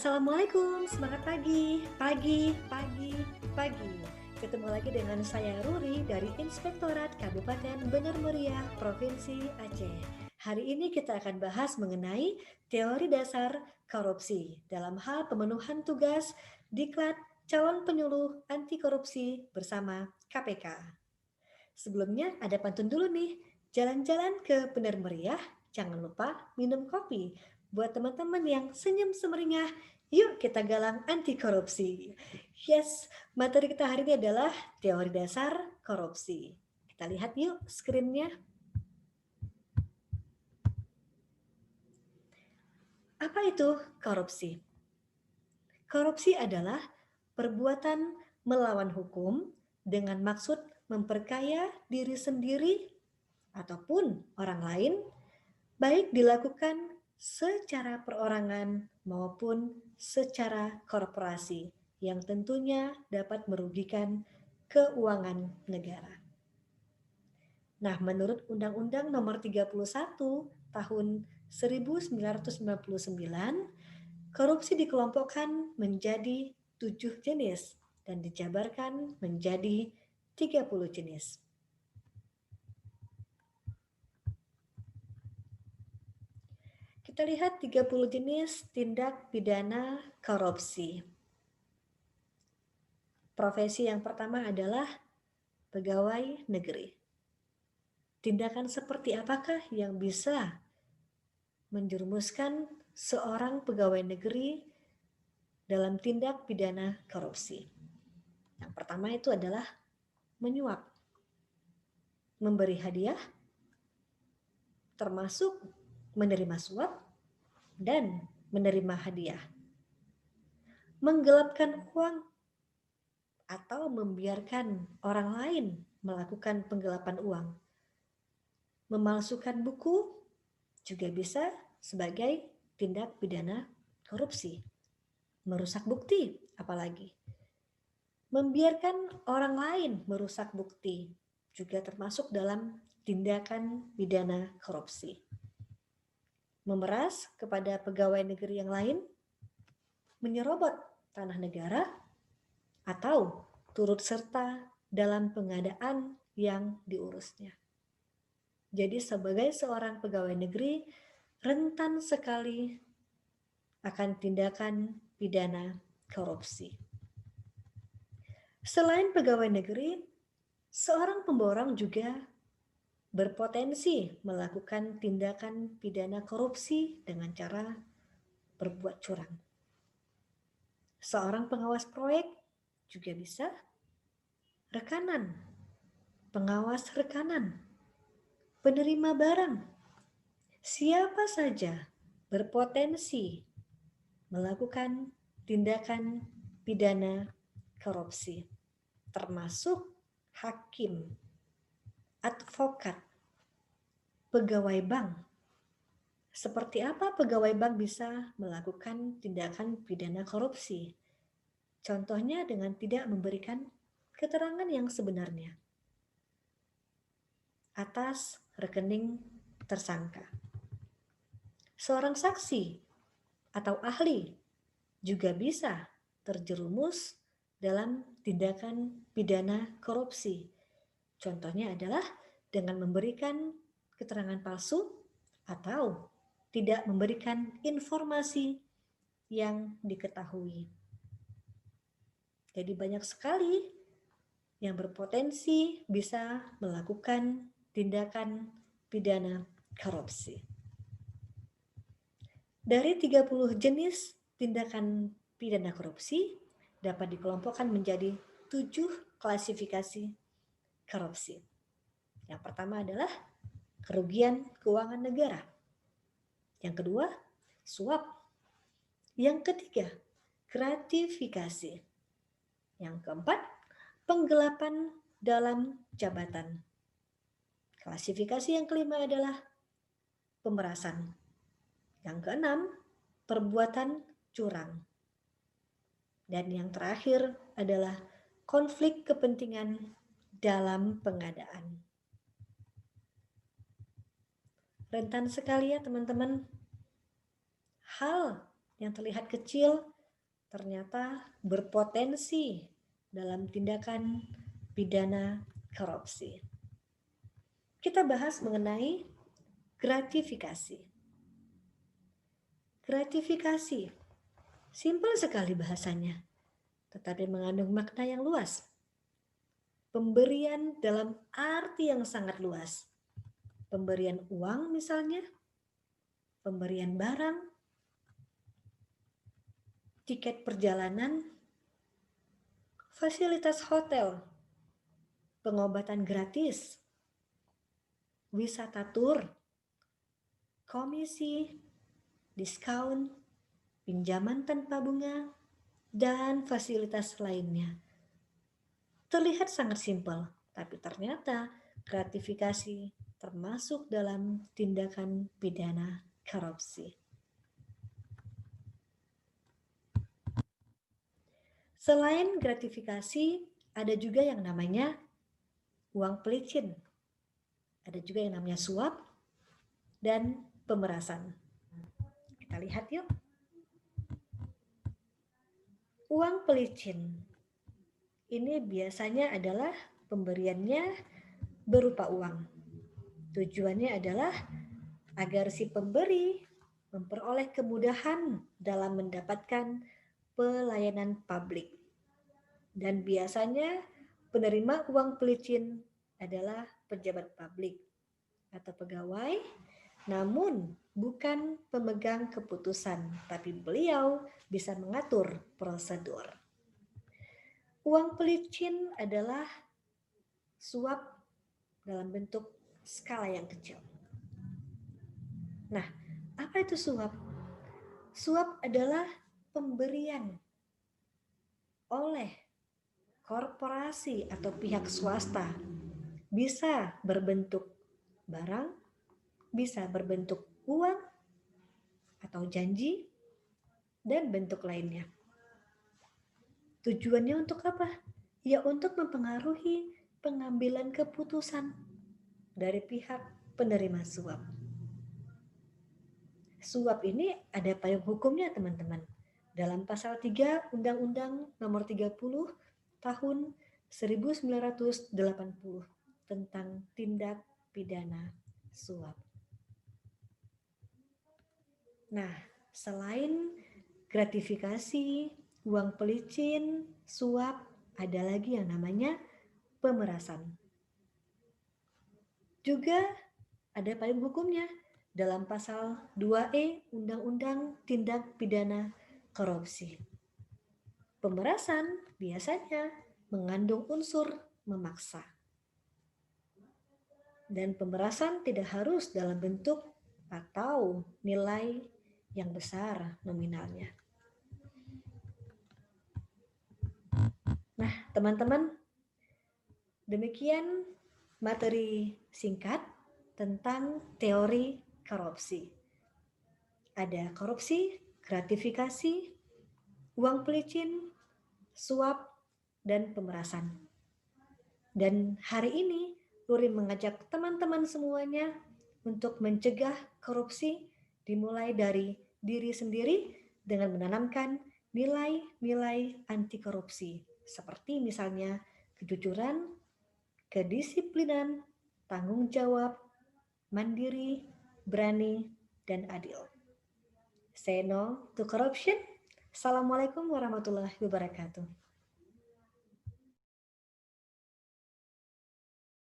Assalamualaikum, semangat pagi, pagi, pagi, pagi. Ketemu lagi dengan saya Ruri dari Inspektorat Kabupaten Bener Meriah, Provinsi Aceh. Hari ini kita akan bahas mengenai teori dasar korupsi dalam hal pemenuhan tugas Diklat Calon Penyuluh Anti Korupsi bersama KPK. Sebelumnya ada pantun dulu nih, jalan-jalan ke Bener Meriah, jangan lupa minum kopi. Buat teman-teman yang senyum semeringah, yuk kita galang anti korupsi. Yes, materi kita hari ini adalah teori dasar korupsi. Kita lihat yuk screen-nya. Apa itu korupsi? Korupsi adalah perbuatan melawan hukum dengan maksud memperkaya diri sendiri ataupun orang lain, baik dilakukan secara perorangan maupun secara korporasi yang tentunya dapat merugikan keuangan negara. Nah, menurut Undang-Undang Nomor 31 Tahun 1999, korupsi dikelompokkan menjadi 7 jenis dan dijabarkan menjadi 30 jenis. Kita lihat 30 jenis tindak pidana korupsi. Profesi yang pertama adalah pegawai negeri. Tindakan seperti apakah yang bisa menjerumuskan seorang pegawai negeri dalam tindak pidana korupsi? Yang pertama itu adalah menyuap, memberi hadiah, termasuk menerima suap dan menerima hadiah. Menggelapkan uang atau membiarkan orang lain melakukan penggelapan uang. Memalsukan buku juga bisa sebagai tindak pidana korupsi. Merusak bukti apalagi. Membiarkan orang lain merusak bukti juga termasuk dalam tindakan pidana korupsi. Memeras kepada pegawai negeri yang lain, menyerobot tanah negara, atau turut serta dalam pengadaan yang diurusnya. Jadi sebagai seorang pegawai negeri, rentan sekali akan tindakan pidana korupsi. Selain pegawai negeri, seorang pemborong juga berpotensi melakukan tindakan pidana korupsi dengan cara berbuat curang. Seorang pengawas proyek juga bisa, rekanan, pengawas rekanan, penerima barang. Siapa saja berpotensi melakukan tindakan pidana korupsi, termasuk hakim, advokat, pegawai bank. Seperti apa pegawai bank bisa melakukan tindakan pidana korupsi? Contohnya dengan tidak memberikan keterangan yang sebenarnya atas rekening tersangka. Seorang saksi atau ahli juga bisa terjerumus dalam tindakan pidana korupsi. Contohnya adalah dengan memberikan keterangan palsu atau tidak memberikan informasi yang diketahui. Jadi banyak sekali yang berpotensi bisa melakukan tindakan pidana korupsi. Dari 30 jenis tindakan pidana korupsi dapat dikelompokkan menjadi 7 klasifikasi korupsi. Yang pertama adalah kerugian keuangan negara. Yang kedua, suap. Yang ketiga, gratifikasi. Yang keempat, penggelapan dalam jabatan. Klasifikasi yang kelima adalah pemerasan. Yang keenam, perbuatan curang. Dan yang terakhir adalah konflik kepentingan dalam pengadaan. Rentan sekali ya teman-teman. Hal yang terlihat kecil ternyata berpotensi dalam tindakan pidana korupsi. Kita bahas mengenai gratifikasi. Gratifikasi, simpel sekali bahasanya, tetapi mengandung makna yang luas. Pemberian dalam arti yang sangat luas. Pemberian uang misalnya, pemberian barang, tiket perjalanan, fasilitas hotel, pengobatan gratis, wisata tur, komisi, diskon, pinjaman tanpa bunga, dan fasilitas lainnya. Terlihat sangat simpel, tapi ternyata gratifikasi termasuk dalam tindakan pidana korupsi. Selain gratifikasi, ada juga yang namanya uang pelicin. Ada juga yang namanya suap dan pemerasan. Kita lihat yuk. Uang pelicin ini biasanya adalah pemberiannya berupa uang. Tujuannya adalah agar si pemberi memperoleh kemudahan dalam mendapatkan pelayanan publik. Dan biasanya penerima uang pelicin adalah pejabat publik atau pegawai, namun bukan pemegang keputusan, tapi beliau bisa mengatur prosedur. Uang pelicin adalah suap dalam bentuk skala yang kecil. Nah, apa itu suap? Suap adalah pemberian oleh korporasi atau pihak swasta. Bisa berbentuk barang, bisa berbentuk uang atau janji, dan bentuk lainnya. Tujuannya untuk apa? Ya untuk mempengaruhi pengambilan keputusan dari pihak penerima suap. Suap ini ada payung hukumnya teman-teman. Dalam pasal 3 Undang-Undang Nomor 30 Tahun 1980 tentang tindak pidana suap. Nah, selain gratifikasi, uang pelicin, suap, ada lagi yang namanya pemerasan. Juga ada payung hukumnya dalam pasal 2E Undang-Undang Tindak Pidana Korupsi. Pemerasan biasanya mengandung unsur memaksa. Dan pemerasan tidak harus dalam bentuk atau nilai yang besar nominalnya. Nah, teman-teman, demikian materi singkat tentang teori korupsi. Ada korupsi, gratifikasi, uang pelicin, suap, dan pemerasan. Dan hari ini Luri mengajak teman-teman semuanya untuk mencegah korupsi dimulai dari diri sendiri dengan menanamkan nilai-nilai anti korupsi seperti misalnya kejujuran, kedisiplinan, tanggung jawab, mandiri, berani, dan adil. Say no to corruption. Assalamualaikum warahmatullahi wabarakatuh.